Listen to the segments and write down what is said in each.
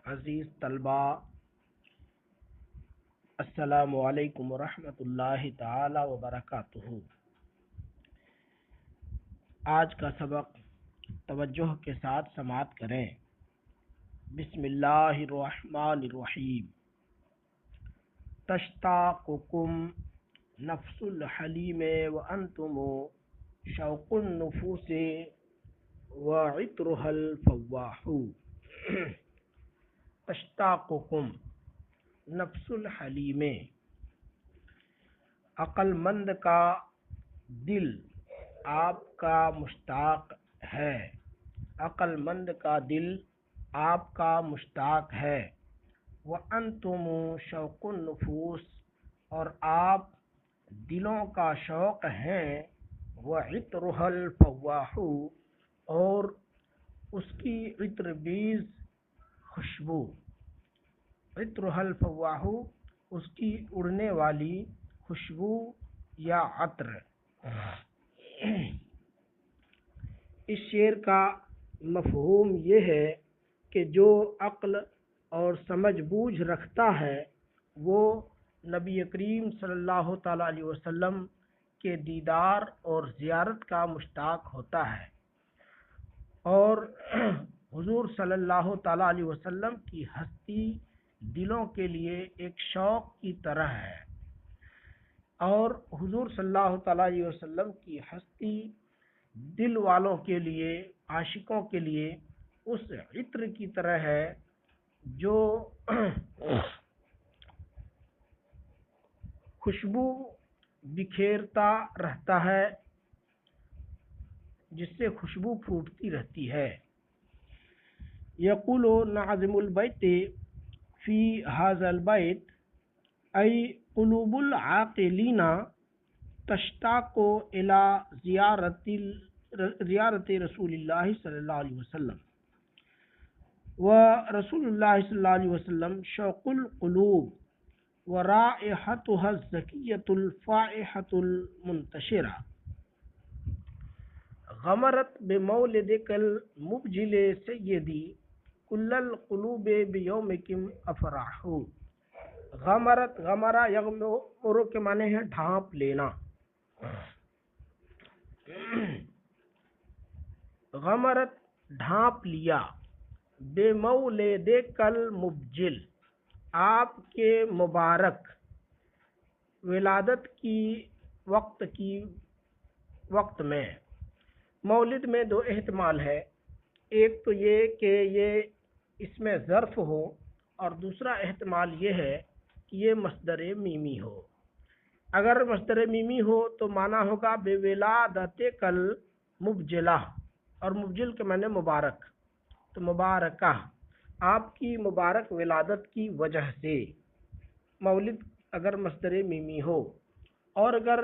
عزیز طلبہ، السلام علیکم ورحمۃ اللہ تعالی وبرکاتہ۔ آج کا سبق توجہ کے ساتھ سماعت کریں۔ بسم اللہ الرحمن الرحیم۔ تشتاقکم نفس الحلیم وانتم شوق النفوس وعطرها الفواح۔ تشتاقکم نفس الحلیم، عقل مند کا دل آپ کا مشتاق ہے، عقل مند کا دل آپ کا مشتاق ہے۔ وَأَنْتُمُ شَوْقُ النُّفُوسِ، اور آپ دلوں کا شوق ہیں۔ وَعِطْرُهَا الْفَوَّاحُ، اور اس کی عطر بیز خوشبو۔ عطرها الفواح، اس کی اڑنے والی خوشبو یا عطر۔ اس شعر کا مفہوم یہ ہے کہ جو عقل اور سمجھ بوجھ رکھتا ہے وہ نبی کریم صلی اللہ تعالیٰ علیہ وسلم کے دیدار اور زیارت کا مشتاق ہوتا ہے، اور حضور صلی اللہ تعالیٰ علیہ وسلم کی ہستی دلوں کے لیے ایک شوق کی طرح ہے، اور حضور صلی اللہ تعالیٰ علیہ وسلم کی ہستی دل والوں کے لیے، عاشقوں کے لیے اس عطر کی طرح ہے جو خوشبو بکھیرتا رہتا ہے، جس سے خوشبو پھوٹتی رہتی ہے۔ یقول ناظم البیت فی ھذا البیت ای قلوب العاقلین تشتاق الی زیارت رسول اللہ صلی اللہ علیہ وسلم، ورسول اللہ صلی اللہ علیہ وسلم شوق القلوب ورائحتها الزکیۃ الفائحۃ المنتشرہ، غمرت بمولدک المبجل سیدی کل القلوب بیومکم افراح۔ غمرت، غمرہ یغمر کے معنی ہے ڈھانپ لینا۔ غمرت ڈھانپ لیا، بے مولدک المبجل آپ کے مبارک ولادت کی وقت میں۔ مولد میں دو احتمال ہے، ایک تو یہ کہ یہ اس میں ظرف ہو، اور دوسرا احتمال یہ ہے کہ یہ مصدر میمی ہو۔ اگر مصدر میمی ہو تو معنی ہوگا بے ولادت کل مبجلہ، اور مبجل کے معنی مبارک، تو مبارکہ آپ کی مبارک ولادت کی وجہ سے، مولد اگر مصدر میمی ہو، اور اگر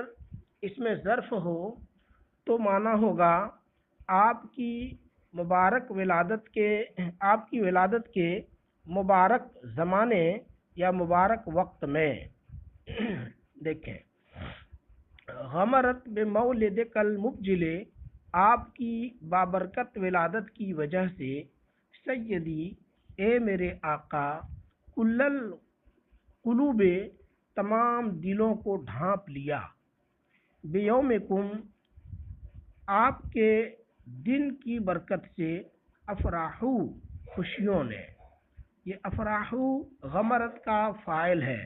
اس میں ظرف ہو تو معنی ہوگا آپ کی مبارک ولادت کے مبارک زمانے یا مبارک وقت میں۔ دیکھیں، غمرت بمولدک المبجل آپ کی بابرکت ولادت کی وجہ سے، سیدی اے میرے آقا، کل القلوب تمام دلوں کو ڈھانپ لیا، بیومکم آپ کے دن کی برکت سے، افراحو خوشیوں نے۔ یہ افراحو غمرت کا فاعل ہے۔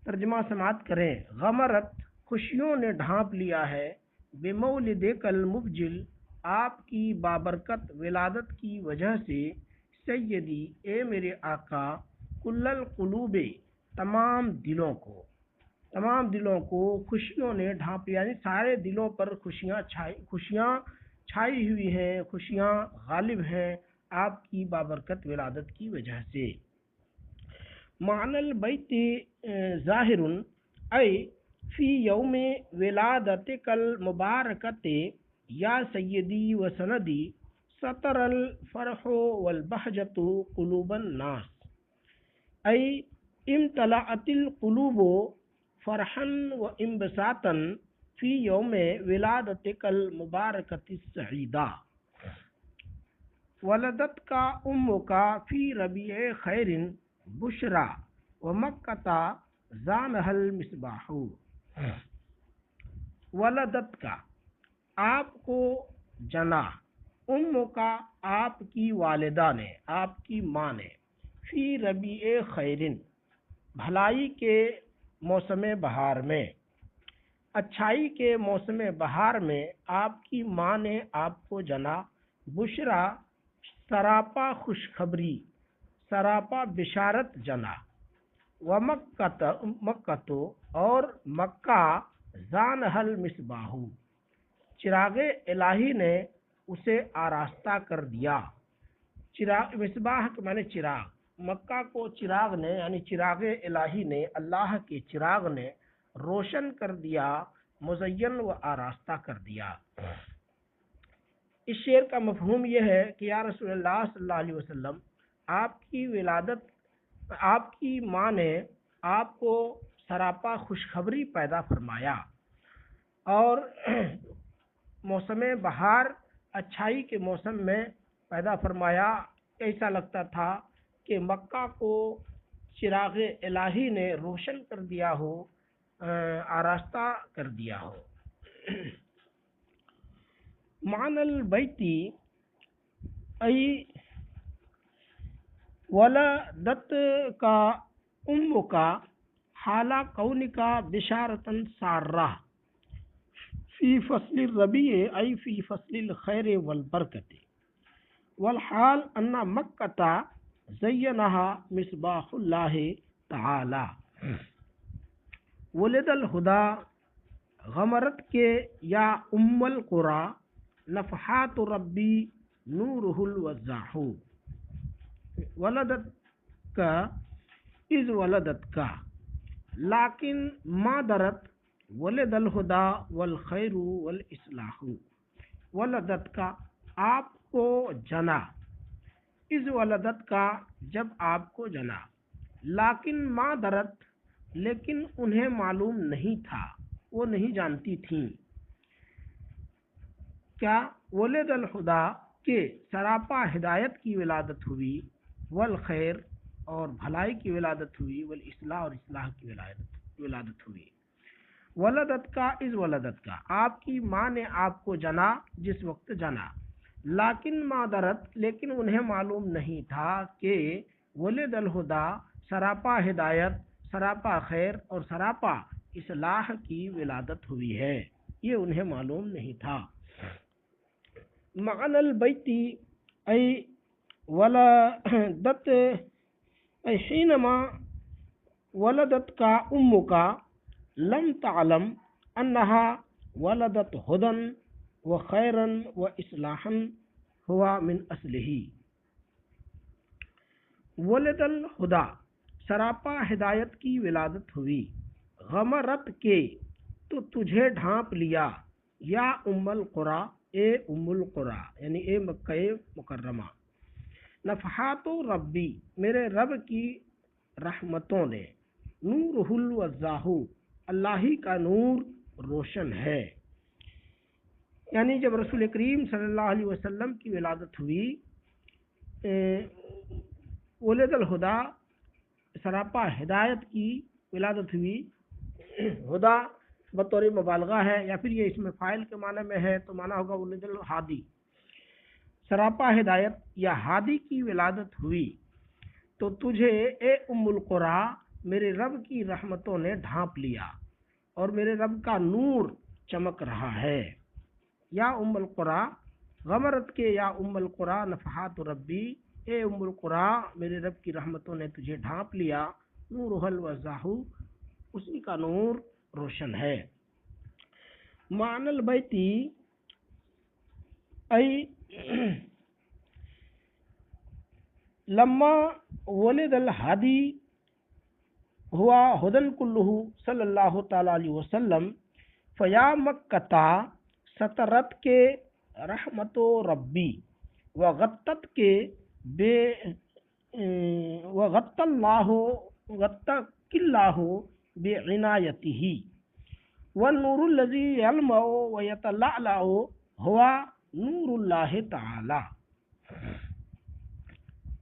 ترجمہ سماعت کریں۔ غمرت خوشیوں نے ڈھانپ لیا ہے، بمولدک المبجل آپ کی بابرکت ولادت کی وجہ سے، سیدی اے میرے آقا، کل القلوب تمام دلوں کو خوشیوں نے ڈھانپ لیا، یعنی سارے دلوں پر خوشیاں چھائی ہوئی ہیں، خوشیاں غالب ہیں آپ کی بابرکت ولادت کی وجہ سے۔ معنی البیت ظاہر ای فی یوم ولادتک المبارکت یا سیدی و سندی سطر الفرح والبہجۃ قلوب الناس، ای امتلأت القلوب فرحا و انبساطا فی یوم ولادتک المبارکت السعیدہ۔ ولدت کا ام کا فی ربیع خیر بشرا و مکتا زانہل مصباح. ولدت کا آپ کو جنا، ام کا آپ کی والدہ نے، آپ کی ماں نے، فی ربیع خیرن بھلائی کے موسم بہار میں، اچھائی کے موسم بہار میں آپ کی ماں نے آپ کو جنا، بشرا سراپا خوشخبری، سراپا بشارت جنا، و مکتو اور مکہ زانہل مصباح چراغ الہی نے اسے آراستہ کر دیا. چراغ مصباح کے معنی چراغ، مکہ کو چراغ نے یعنی چراغ الہی نے، اللہ کے چراغ نے روشن کر دیا، مزین و آراستہ کر دیا. اس شعر کا مفہوم یہ ہے کہ یا رسول اللہ صلی اللہ علیہ وسلم، آپ کی ولادت، آپ کی ماں نے آپ کو سراپا خوشخبری پیدا فرمایا اور موسم بہار اچھائی کے موسم میں پیدا فرمایا. ایسا لگتا تھا کہ مکہ کو چراغ الہی نے روشن کر دیا ہو، آراستہ کر دیا ہو. معنی البیتی ای ولدت کا ام کا حالہ کون کا بشارتن سارہ فی فصل الربیع ای فی فصل الخیر والبرکت والحال ان مکہ زینہا مصباح اللہ تعالی. ولد الہدی غمرت کے یا ام القری نفحات ربی نورہ الوضاح. ولدت کا از ولدت کا لیکن ما درت ولد الہدی والخیر والاصلاح. ولدت کا آپ کو جنا، از ولدت کا جب آپ کو جنا، لیکن ما درت لیکن انہیں معلوم نہیں تھا، وہ نہیں جانتی تھیں. کیا؟ ولد الہدی کہ سراپا ہدایت کی ولادت ہوئی، والخیر اور بھلائی کی ولادت ہوئی، والاصلاح اور اصلاح کی ولادت ہوئی. ولدت کا از ولدت کا آپ کی ماں نے آپ کو جنا جس وقت جنا، لیکن ما درت لیکن انہیں معلوم نہیں تھا کہ ولد الہدی سراپا ہدایت، سراپا خیر اور سراپا اصلاح کی ولادت ہوئی ہے، یہ انہیں معلوم نہیں تھا. معنی البیتی ای ولدت ای حینما ولدت کا ام کا لم تعلم انہا ولدت ہدن و خیرن و اصلاحا ہوا من اصلہی. ولد الہدی سراپا ہدایت کی ولادت ہوئی، غمرت کے تو تجھے ڈھانپ لیا، یا ام القری اے ام القری یعنی اے مکہ مکرمہ، نفحات ربی میرے رب کی رحمتوں نے، نورہ الوضاح اللہ ہی کا نور روشن ہے. یعنی جب رسول کریم صلی اللہ علیہ وسلم کی ولادت ہوئی، ولد الہدی سراپا ہدایت کی ولادت ہوئی. ہدا بطور مبالغہ ہے، یا پھر یہ اس میں فاعل کے معنی میں ہے تو معنی ہوگا ولد الہادی، سراپا ہدایت یا ہادی کی ولادت ہوئی تو تجھے اے ام القری میرے رب کی رحمتوں نے ڈھانپ لیا اور میرے رب کا نور چمک رہا ہے. یا ام القری غمرت کے یا ام القری نفحات ربی اے ام القری میرے رب کی رحمتوں نے تجھے ڈھانپ لیا، نورہ الوضاح اسی کا نور روشن ہے. معنی البیتی ای لما ولد الہادی ہوا ہدن کلہ صلی اللہ تعالی علیہ وسلم فیا مکہ سترت کے رحمت و ربی وغطت کے بے وغط اللہ بعنایتہ والنور الذی یلمع ویتلألأ ہوا نور اللہ تعالی.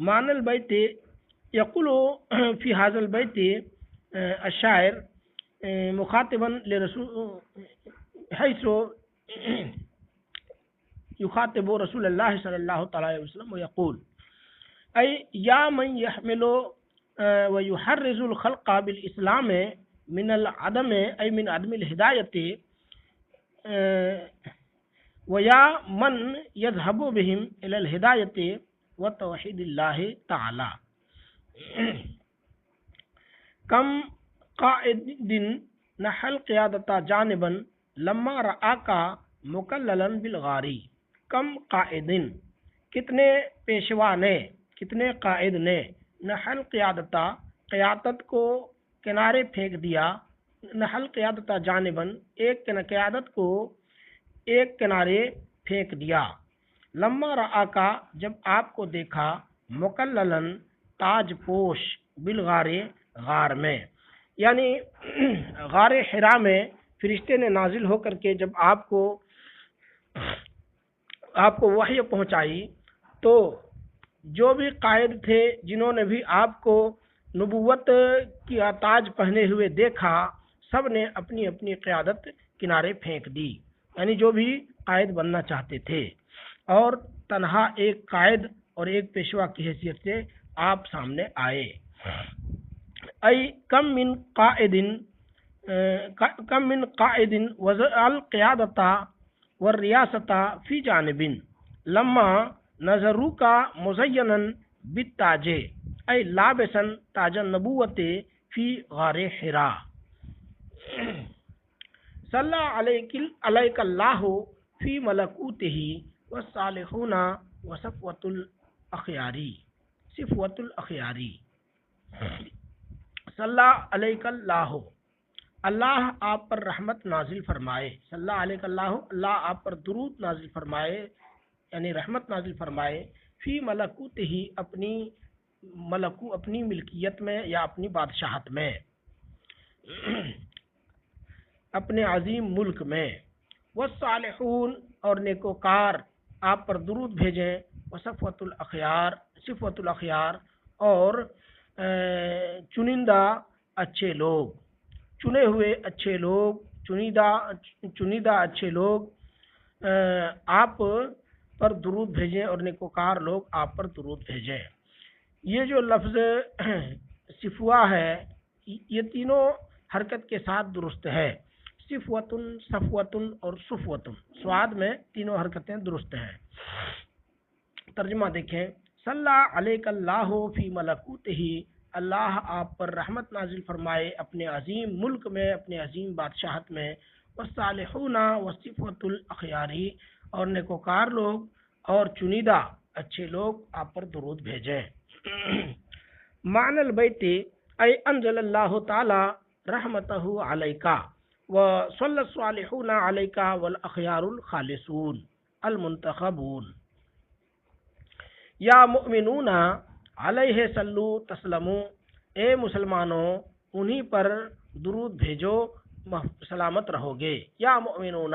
معنى البيت يقول في هذا البيت الشاعر مخاطبا لرسول حيث يخاطب رسول الله صلى الله عليه وسلم ويقول أي يا من يحمل ويحرز الخلق بالإسلام من العدم أي من عدم الهداية ويا من يذهب بهم إلى الهداية وتوحيد الله تعالى كم قائد نحل قيادة جانبا لما رآك مکللا بالغاری کم قائدن کتنے پیشوا نے کتنے قائد نے نحل قیادتا قیادت کو کنارے پھینک دیا نحل قیادتا جانبن ایک قیادت کو ایک کنارے پھینک دیا لما رآکا جب آپ کو دیکھا مکللن تاج پوش بالغارے غار میں یعنی غار حرا میں فرشتے نے نازل ہو کر کے جب آپ کو وحی پہنچائی تو جو بھی قائد تھے جنہوں نے بھی آپ کو نبوت کی تاج پہنے ہوئے دیکھا سب نے اپنی اپنی قیادت کنارے پھینک دی یعنی جو بھی قائد بننا چاہتے تھے اور تنہا ایک قائد اور ایک پیشوا کی حیثیت سے آپ سامنے آئے ای کم من قائد وضع القیادت والریاست فی جانب لما نظروک مزینا بالتاج ای لابسا تاج النبوت فی غار حرا صلی علیک اللہ فی ملکوتہ والصالحون وصفوۃ الاخیاری صلی علیک اللہ اللہ آپ پر رحمت نازل فرمائے صلی علیک اللہ اللہ آپ پر درود نازل فرمائے یعنی رحمت نازل فرمائے فی ملکوتہ اپنی ملکیت میں یا اپنی بادشاہت میں اپنے عظیم ملک میں والصالحون اور نیکوکار آپ پر درود بھیجیں وصفوۃ الاخیار اور چنندہ اچھے لوگ چنے ہوئے اچھے لوگ چنیدہ اچھے لوگ آپ پر درود بھیجیں اور نیکوکار لوگ آپ پر درود بھیجیں یہ جو لفظ صفوہ ہے یہ تینوں حرکت کے ساتھ درست ہے صفوتن صفوتن اور صفوتن سواد میں تینوں حرکتیں درست ہیں ترجمہ دیکھیں صلی علیک اللہ فی ملکوتہ اللہ آپ پر رحمت نازل فرمائے اپنے عظیم ملک میں اپنے عظیم بادشاہت میں والصالحون وصفوۃ الاخیاری اور نیکوکار لوگ اور چنیدہ اچھے لوگ آپ پر درود بھیجیں معنی البیت ای انزل اللہ تعالی رحمتہ علیکا وصلی الصالحون علیکا والاخیار الخالصون المنتخبون یا مؤمنون علیہ صلو تسلمو اے مسلمانوں انہی پر درود بھیجو سلامت رہو گے یا مؤمنون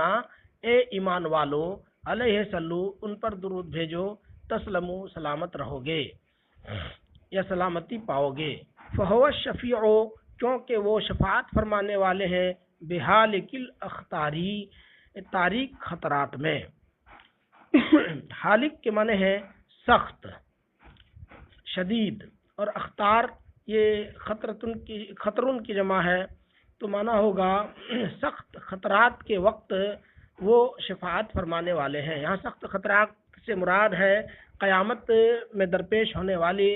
اے ایمان والو علیہ صلو ان پر درود بھیجو تسلمو سلامت رہو گے یا سلامتی پاؤ گے فہو الشفیع کیونکہ وہ شفاعت فرمانے والے ہیں بحال کل اختاری تاریک خطرات میں حالک کے معنی ہے سخت شدید اور اختار یہ خطرن کی جمع ہے تو معنی ہوگا سخت خطرات کے وقت وہ شفاعت فرمانے والے ہیں یہاں سخت خطرات سے مراد ہے قیامت میں درپیش ہونے والی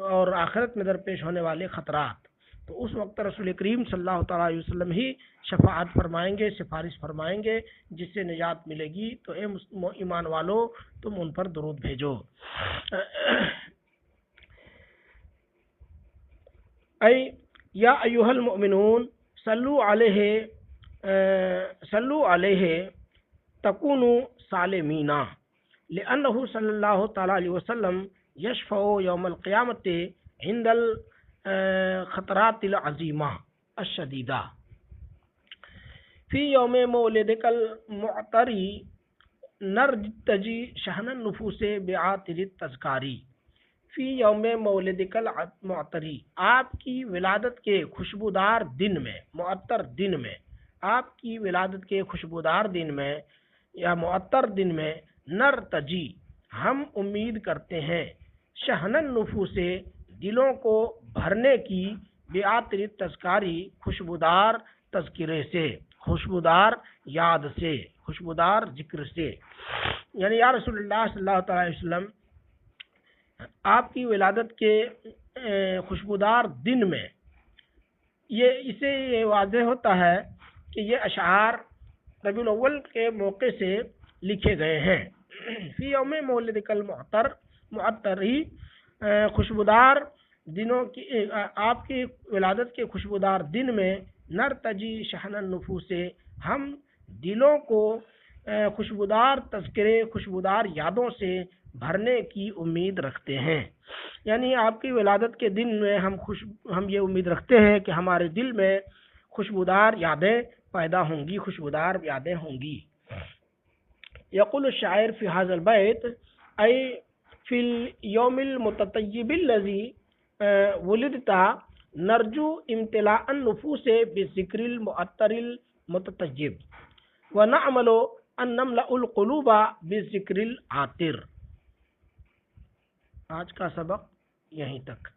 اور آخرت میں درپیش ہونے والے خطرات تو اس وقت رسول کریم صلی اللہ تعالیٰ علیہ وسلم ہی شفاعت فرمائیں گے سفارش فرمائیں گے جس سے نجات ملے گی تو اے ایمان والو تم ان پر درود بھیجو اے یا ایھا المؤمنون صلو علیہ تکونوا سالمین لأنہ صلی اللہ تعالیٰ علیہ وسلم یشفع یوم القیامت عند الخطرات العظیمہ الشدیدہ فی یوم مولدک المعطری نرتجی شہن النفوس بعاطر التذکاری فی یوم مولدک المعطری، آپ کی ولادت کے خوشبودار دن میں، معطر دن میں، آپ کی ولادت کے خوشبودار دن میں یا معطر دن میں، نرتجی ہم امید کرتے ہیں، شہن النفوس دلوں کو بھرنے کی، بعاطر التذکاری خوشبودار تذکرے سے، خوشبودار یاد سے، خوشبودار ذکر سے، یعنی یا رسول اللہ صلی اللہ تعالی علیہ وسلم آپ کی ولادت کے خوشبودار دن میں، یہ واضح ہوتا ہے کہ یہ اشعار ربیع الاول کے موقع سے لکھے گئے ہیں۔ فی یوم مولدک المعطر، معطری خوشبودار دنوں کی، آپ کی ولادت کے خوشبودار دن میں، نرتجی شحن النفوس سے ہم دلوں کو خوشبودار تذکرے، خوشبودار یادوں سے بھرنے کی امید رکھتے ہیں، یعنی آپ کی ولادت کے دن میں ہم یہ امید رکھتے ہیں کہ ہمارے دل میں خوشبودار یادیں پیدا ہوں گی، خوشبودار یادیں ہوں گی۔ یقول الشاعر فی هذا البیت ای فی اليوم المتطیب الذی ولدت نرجو امتلاء النفوس بذکر المعطر المتطیب ونعمل ان نملأ القلوب بذکر العاطر۔ آج کا سبق یہیں تک۔